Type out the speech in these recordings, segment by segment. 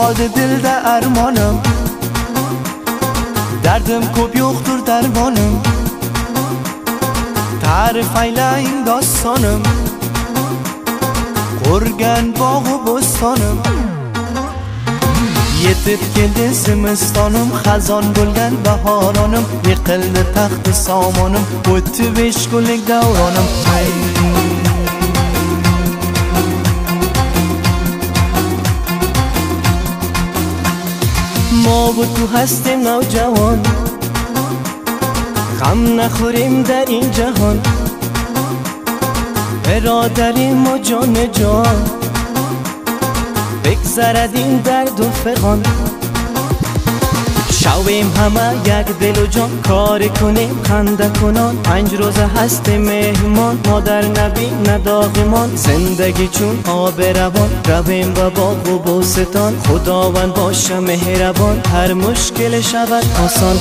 halde dilde ermanım. Derdim ko'p yo'qdir darmonim. Ta'rif aylang dostonim. Ko'rgan bog'u bo'stonim. Yetib keldi zimistonim, xazon bo'lgan bahoronim. Yiqildi taxti somonim, o'tdi 5 kunlik davronim. ما و تو هستیم نوجوان، غم نخوریم در این جهان. برادریم و جان جان، بگذرد این درد و فغان. شویم همه یک دل و جان، کار کنیم خنده کنان. 5 روز هستیم مهمان، ما در نبی نداغمان. زندگی چون آب روان، رویم و باغ و بوستان. خداوند باشه مهربان، هر مشکل شود آسان.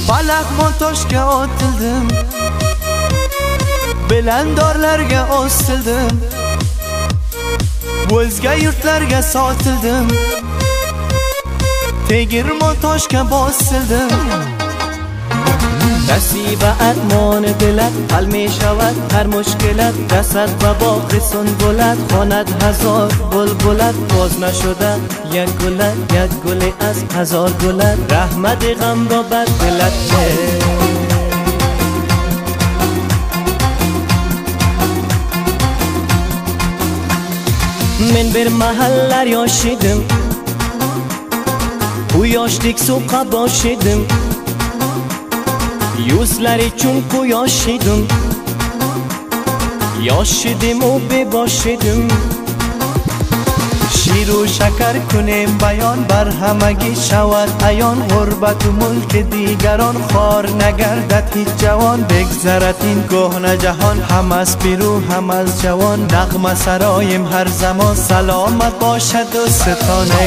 Balaqmon toshga otildim, bilandorlarga osildim, o'zga yurtlarga sotildim, tegirmon toshga bosildim. نصیب ارمان دلت حل می شود هر مشکلت. رسد و باغ سنبلت، خواند هزار بلبلت. باز نشده یک گلت، یک گل از هزار گلت. رحمت غم را بر دلت Men bir mahallar yaşadım, bu yaşlık sokağa başladım. Yüzler için quyosh edim, yosh edim u bebosh edim. Shiru shakar kunem bayon, bar hamagi shavad ayon. G'urbat u mulk digaron, khor nagardad hech javon. Begzarat in ko'hna jahon, hamas biru hamas javon. Nag'ma saroyim har zamon, salomat boshad do'stona.